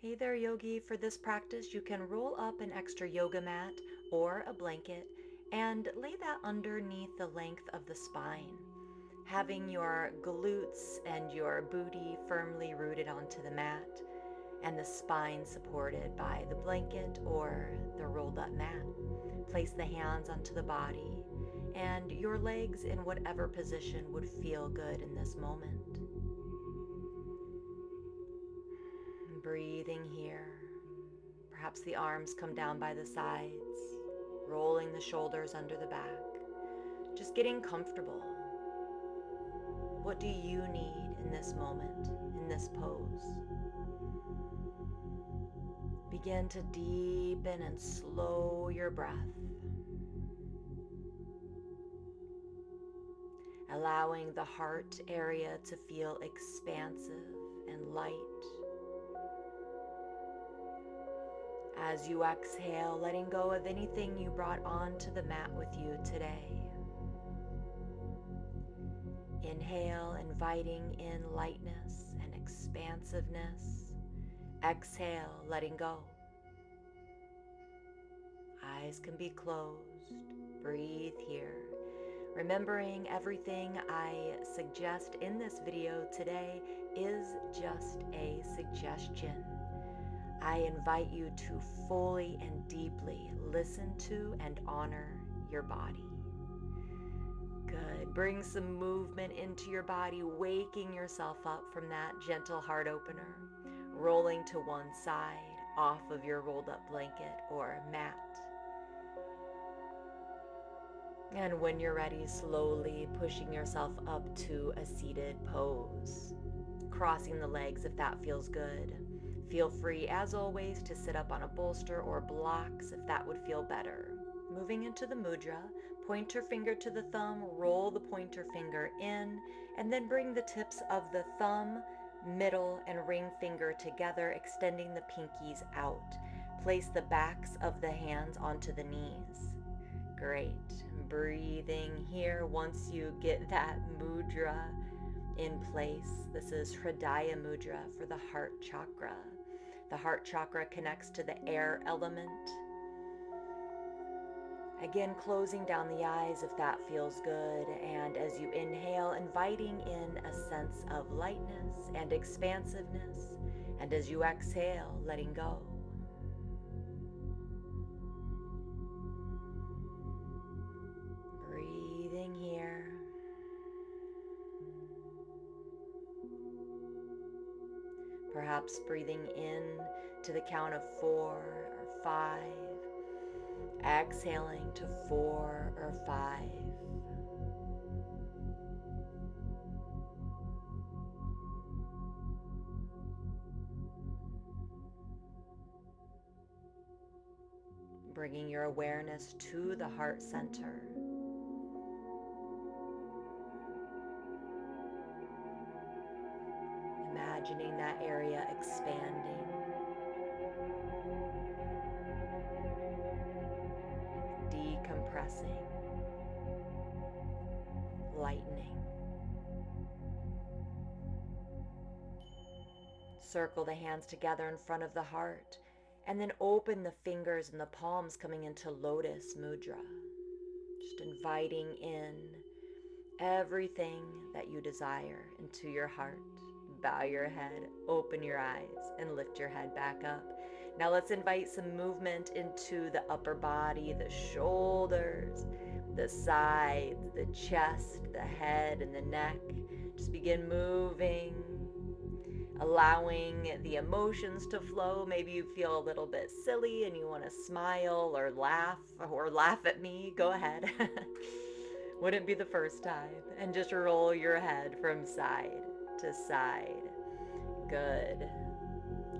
Hey there, yogi. For this practice, you can roll up an extra yoga mat or a blanket and lay that underneath the length of the spine, having your glutes and your booty firmly rooted onto the mat and the spine supported by the blanket or the rolled up mat. Place the hands onto the body and your legs in whatever position would feel good in this moment. Breathing here. Perhaps the arms come down by the sides, rolling the shoulders under the back. Just getting comfortable. What do you need in this moment, in this pose? Begin to deepen and slow your breath, allowing the heart area to feel expansive and light. As you exhale, letting go of anything you brought onto the mat with you today. Inhale, inviting in lightness and expansiveness. Exhale, letting go. Eyes can be closed. Breathe here. Remembering everything I suggest in this video today is just a suggestion. I invite you to fully and deeply listen to and honor your body. Good. Bring some movement into your body, waking yourself up from that gentle heart opener, rolling to one side off of your rolled up blanket or mat. And when you're ready, slowly pushing yourself up to a seated pose, crossing the legs if that feels good. Feel free, as always, to sit up on a bolster or blocks if that would feel better. Moving into the mudra, pointer finger to the thumb, roll the pointer finger in, and then bring the tips of the thumb, middle, and ring finger together, extending the pinkies out. Place the backs of the hands onto the knees. Great. Breathing here once you get that mudra in place. This is Hridaya Mudra for the heart chakra. The heart chakra connects to the air element. Again, closing down the eyes if that feels good. And as you inhale, inviting in a sense of lightness and expansiveness. And as you exhale, letting go. Breathing here. Perhaps breathing in to the count of 4 or 5. Exhaling to 4 or 5. Bringing your awareness to the heart center. Imagining that area expanding. Decompressing. Lightening. Circle the hands together in front of the heart, and then open the fingers and the palms coming into Lotus Mudra. Just inviting in everything that you desire into your heart. Bow your head, open your eyes, and lift your head back up. Now let's invite some movement into the upper body, the shoulders, the sides, the chest, the head, and the neck. Just begin moving, allowing the emotions to flow. Maybe you feel a little bit silly and you want to smile or laugh at me. Go ahead. Wouldn't be the first time. And just roll your head from side to side. Good.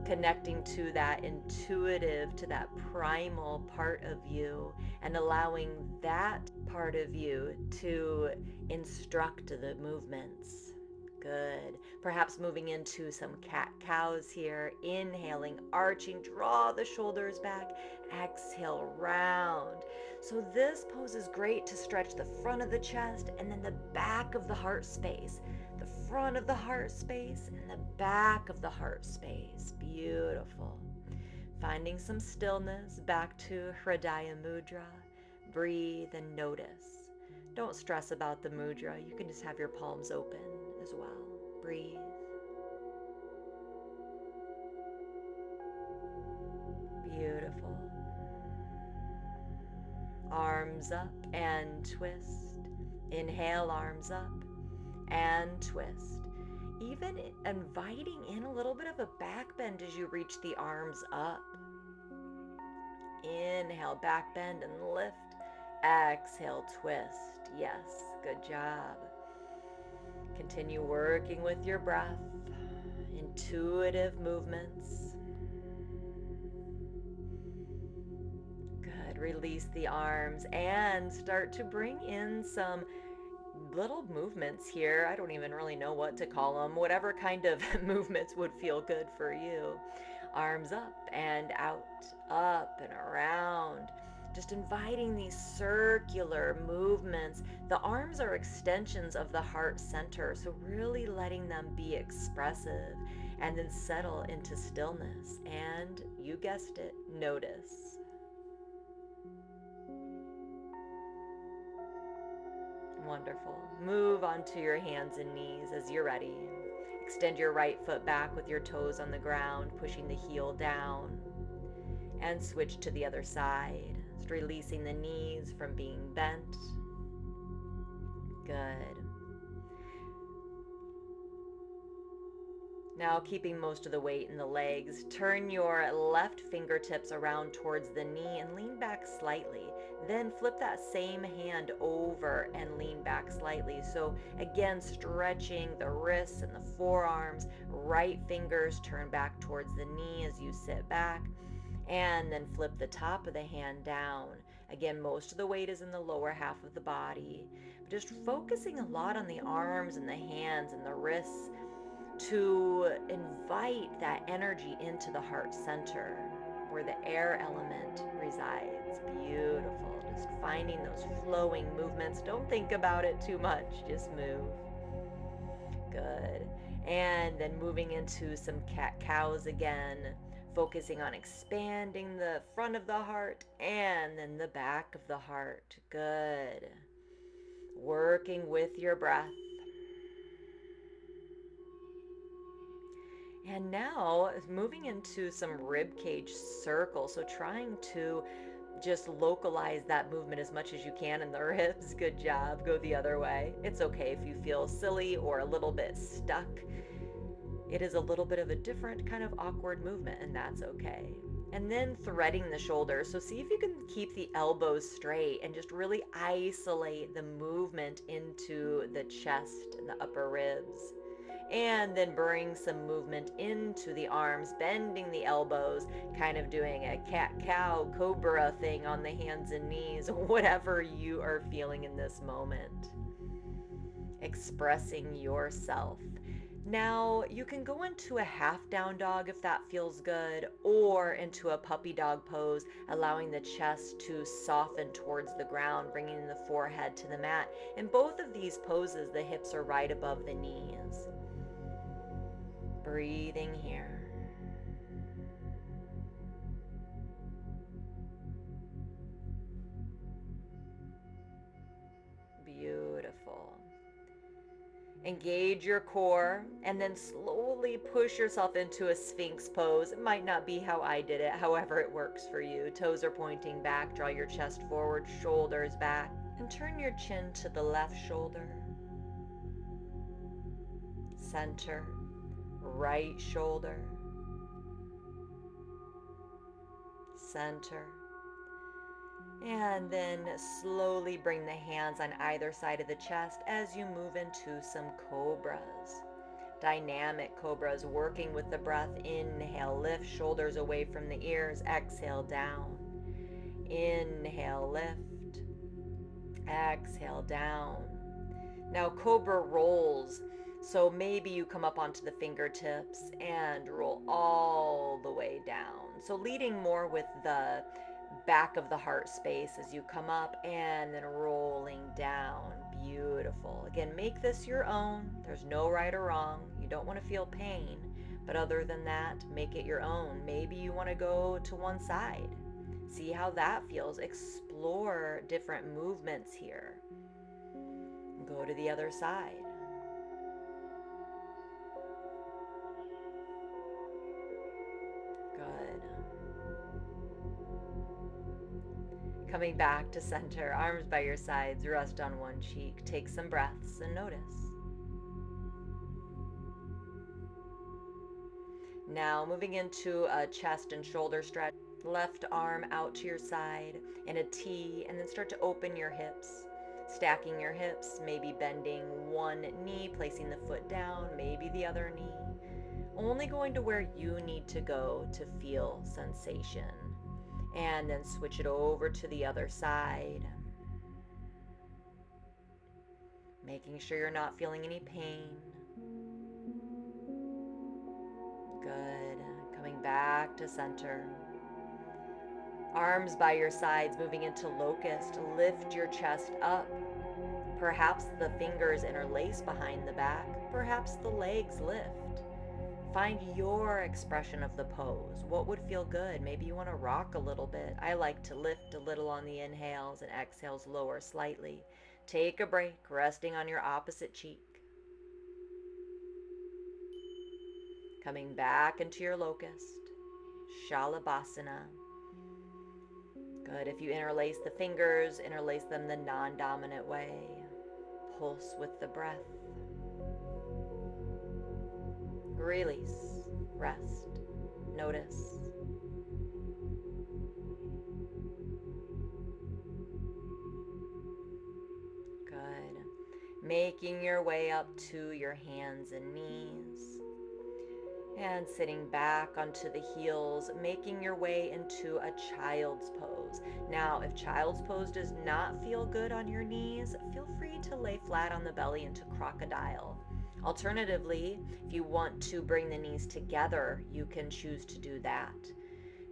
Connecting to that intuitive, to that primal part of you, and allowing that part of you to instruct the movements. Good. Perhaps moving into some cat-cows here. Inhaling, arching, draw the shoulders back. Exhale, round. So this pose is great to stretch the front of the chest and then the back of the heart space. The front of the heart space and the back of the heart space. Beautiful. Beautiful. Finding some stillness, back to Hridaya Mudra. Breathe and notice. Don't stress about the mudra. You can just have your palms open as well. Breathe. Beautiful. Arms up and twist. Inhale, arms up and twist. Even inviting in a little bit of a back bend as you reach the arms up. Inhale, back bend and lift. Exhale, twist. Yes, good job. Continue working with your breath. Intuitive movements. Good. Release the arms and start to bring in some little movements here. I don't even really know what to call them. Whatever kind of movements would feel good for you. Arms up and out, up and around. Just inviting these circular movements. The arms are extensions of the heart center, so really letting them be expressive and then settle into stillness. And you guessed it, notice. Wonderful. Move onto your hands and knees as you're ready. Extend your right foot back with your toes on the ground, pushing the heel down. And switch to the other side. Just releasing the knees from being bent. Good. Now, keeping most of the weight in the legs, turn your left fingertips around towards the knee and lean back slightly. Then flip that same hand over and lean back slightly. So again, stretching the wrists and the forearms. Right fingers turn back towards the knee as you sit back. And then flip the top of the hand down. Again, most of the weight is in the lower half of the body. But just focusing a lot on the arms and the hands and the wrists to invite that energy into the heart center where the air element resides. Beautiful. Just finding those flowing movements. Don't think about it too much. Just move. Good. And then moving into some cat-cows again. Focusing on expanding the front of the heart and then the back of the heart. Good. Working with your breath. And now moving into some rib cage circles. So trying to just localize that movement as much as you can in the ribs. Good job. Go the other way. It's okay if you feel silly or a little bit stuck. It is a little bit of a different kind of awkward movement, and that's okay. And then threading the shoulders. So see if you can keep the elbows straight and just really isolate the movement into the chest and the upper ribs. And then bring some movement into the arms, bending the elbows, kind of doing a cat-cow cobra thing on the hands and knees, whatever you are feeling in this moment. Expressing yourself. Now, you can go into a half down dog if that feels good, or into a puppy dog pose, allowing the chest to soften towards the ground, bringing the forehead to the mat. In both of these poses, the hips are right above the knees. Breathing here. Beautiful. Engage your core and then slowly push yourself into a Sphinx pose. It might not be how I did it, however it works for you. Toes are pointing back, draw your chest forward, shoulders back, and turn your chin to the left shoulder. Center, right shoulder, center. And then slowly bring the hands on either side of the chest as you move into some cobras. Dynamic cobras, working with the breath. Inhale, lift, shoulders away from the ears. Exhale, down. Inhale, lift. Exhale, down. Now cobra rolls. So maybe you come up onto the fingertips and roll all the way down. So leading more with the back of the heart space as you come up and then rolling down. Beautiful. Again, make this your own. There's no right or wrong. You don't want to feel pain, But other than that, make it your own. Maybe you want to go to one side. See how that feels. Explore different movements here. Go to the other side. Good. Coming back to center, arms by your sides, rest on one cheek. Take some breaths and notice. Now moving into a chest and shoulder stretch. Left arm out to your side in a T, and then start to open your hips. Stacking your hips, maybe bending one knee, placing the foot down, maybe the other knee. Only going to where you need to go to feel sensation. And then switch it over to the other side. Making sure you're not feeling any pain. Good. Coming back to center. Arms by your sides, moving into locust. Lift your chest up. Perhaps the fingers interlace behind the back. Perhaps the legs lift. Find your expression of the pose. What would feel good? Maybe you want to rock a little bit. I like to lift a little on the inhales and exhales lower slightly. Take a break, resting on your opposite cheek. Coming back into your locust. Shalabhasana. Good. If you interlace the fingers, interlace them the non-dominant way. Pulse with the breath. Release. Rest. Notice. Good. Making your way up to your hands and knees. And sitting back onto the heels, making your way into a child's pose. Now, if child's pose does not feel good on your knees, feel free to lay flat on the belly into crocodile. Alternatively, if you want to bring the knees together, you can choose to do that.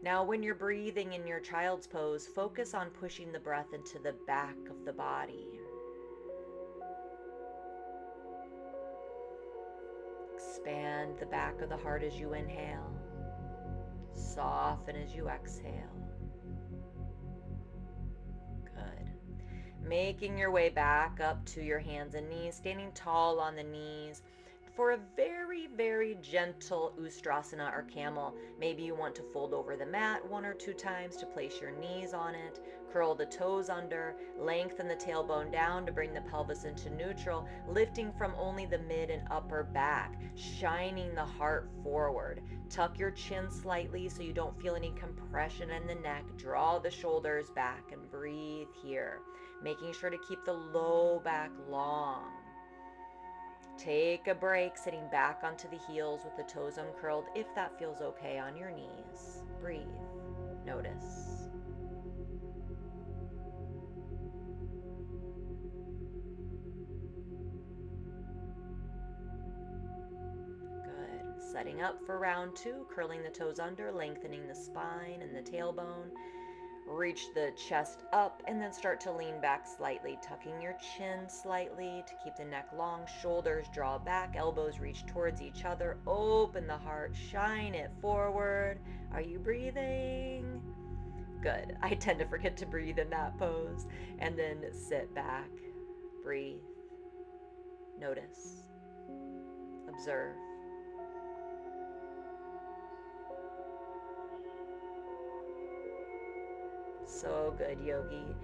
Now, when you're breathing in your child's pose, focus on pushing the breath into the back of the body. Expand the back of the heart as you inhale. Soften as you exhale. Good. Making your way back up to your hands and knees, standing tall on the knees for a very, very gentle Ustrasana or camel. Maybe you want to fold over the mat 1 or 2 times to place your knees on it. Curl the toes under, lengthen the tailbone down to bring the pelvis into neutral, lifting from only the mid and upper back, shining the heart forward. Tuck your chin slightly so you don't feel any compression in the neck. Draw the shoulders back and breathe here, making sure to keep the low back long. Take a break, sitting back onto the heels with the toes uncurled if that feels okay on your knees. Breathe. Notice. Good. Setting up for round 2, curling the toes under, lengthening the spine and the tailbone. Reach the chest up and then start to lean back slightly, tucking your chin slightly to keep the neck long, shoulders draw back, elbows reach towards each other, open the heart, shine it forward. Are you breathing? Good. I tend to forget to breathe in that pose. And then sit back, breathe, notice, observe. So good, yogi.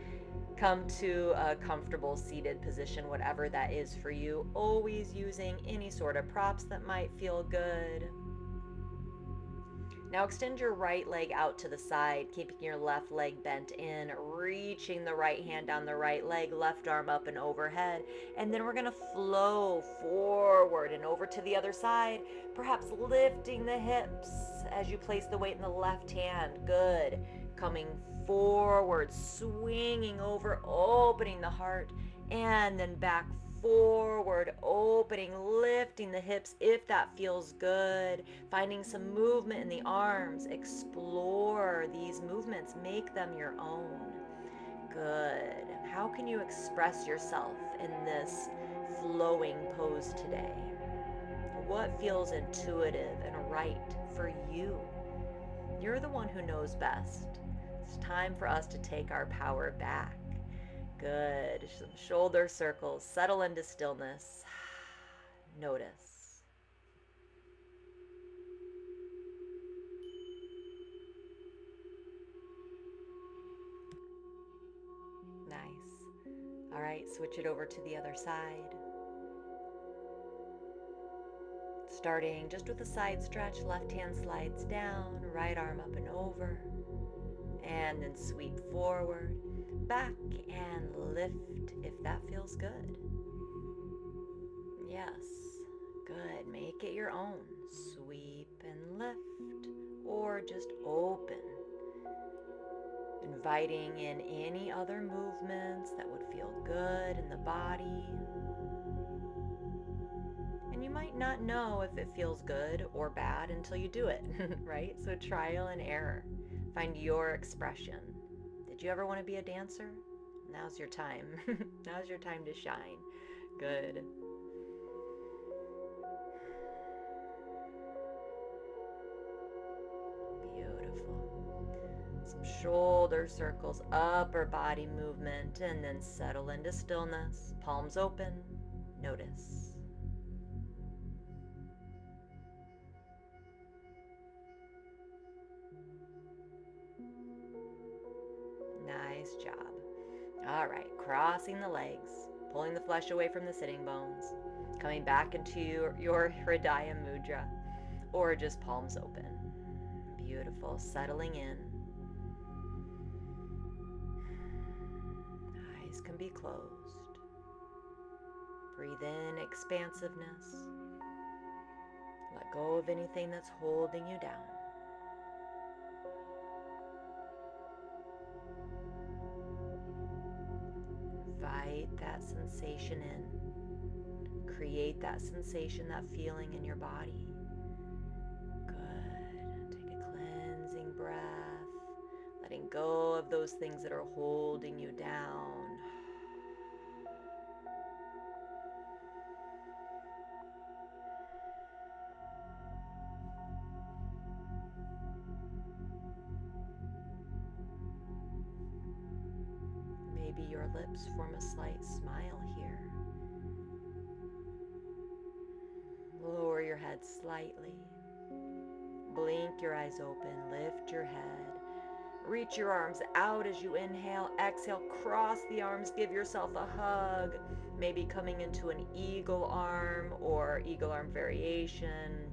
Come to a comfortable seated position, whatever that is for you. Always using any sort of props that might feel good. Now extend your right leg out to the side, keeping your left leg bent in, reaching the right hand down the right leg, left arm up and overhead. And then we're going to flow forward and over to the other side, perhaps lifting the hips as you place the weight in the left hand. Good. Coming forward, swinging over, opening the heart, and then back forward, opening, lifting the hips if that feels good. Finding some movement in the arms. Explore these movements. Make them your own. Good. How can you express yourself in this flowing pose today? what feels intuitive and right for you. You're the one who knows best. It's time for us to take our power back. Good. Some shoulder circles. Settle into stillness. Notice. Nice. All right, switch it over to the other side. Starting just with a side stretch, left hand slides down, right arm up and over, and then sweep forward, back, and lift if that feels good. Yes, good. Make it your own. Sweep and lift, or just open. Inviting in any other movements that would feel good in the body. And you might not know if it feels good or bad until you do it, right? So trial and error. Find your expression. Did you ever want to be a dancer? Now's your time. Now's your time to shine. Good. Beautiful. Some shoulder circles, upper body movement, and then settle into stillness. Palms open. Notice. Nice job. All right, crossing the legs, pulling the flesh away from the sitting bones, coming back into your Hridaya Mudra, or just palms open. Beautiful, settling in. Eyes can be closed. Breathe in expansiveness. Let go of anything that's holding you down. Invite that sensation in. Create that sensation, that feeling in your body. Good. Take a cleansing breath, letting go of those things that are holding you down. Maybe your lips form a slight smile here. Lower your head slightly. Blink your eyes open, lift your head. Reach your arms out as you inhale. Exhale, cross the arms, give yourself a hug. Maybe coming into an eagle arm or eagle arm variation.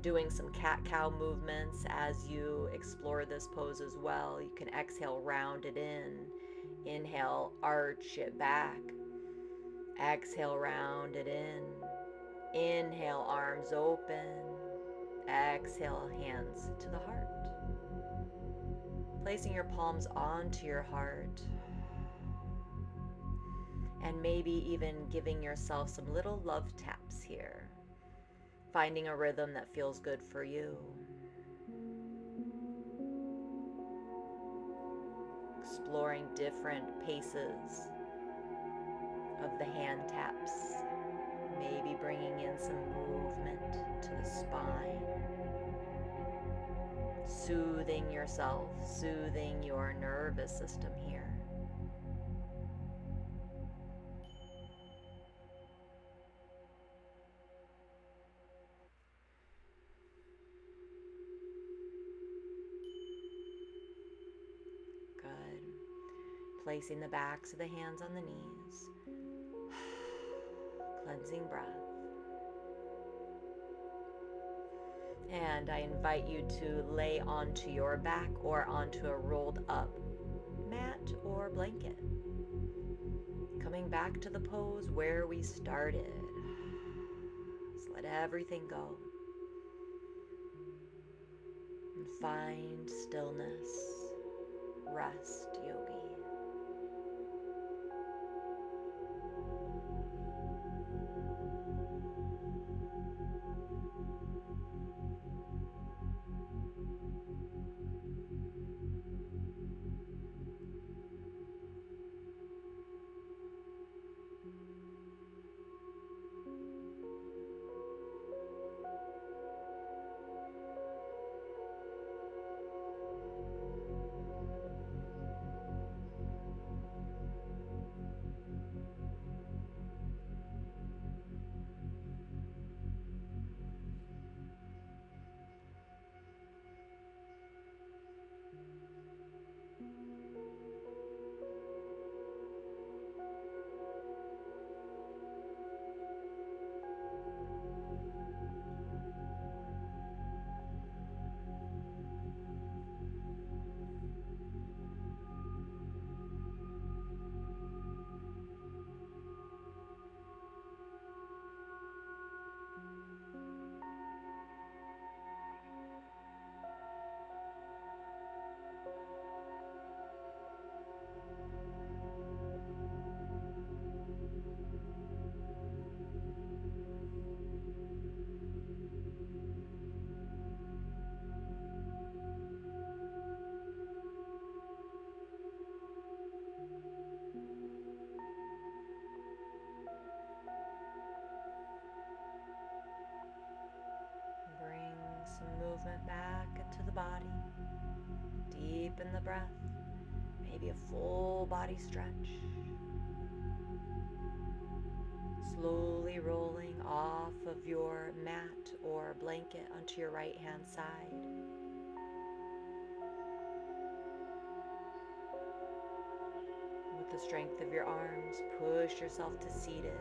Doing some cat-cow movements as you explore this pose as well. You can exhale, round it in. Inhale, arch it back. Exhale, round it in. Inhale, arms open. Exhale, hands to the heart. Placing your palms onto your heart. And maybe even giving yourself some little love taps here. Finding a rhythm that feels good for you. Exploring different paces of the hand taps. Maybe bringing in some movement to the spine. Soothing yourself, soothing your nervous system here. Good. Placing the backs of the hands on the knees. Cleansing breath. And I invite you to lay onto your back or onto a rolled up mat or blanket. Coming back to the pose where we started. Just let everything go. And find stillness, rest, yogi. some movement back into the body. Deepen the breath. Maybe a full body stretch. Slowly rolling off of your mat or blanket onto your right hand side. With the strength of your arms, push yourself to seated,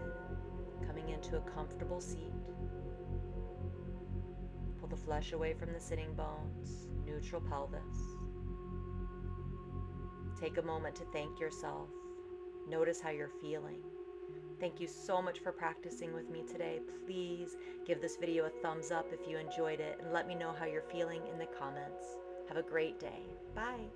coming into a comfortable seat. Pull the flesh away from the sitting bones, neutral pelvis. Take a moment to thank yourself. Notice how you're feeling. Thank you so much for practicing with me today. Please give this video a thumbs up if you enjoyed it and let me know how you're feeling in the comments. Have a great day. Bye.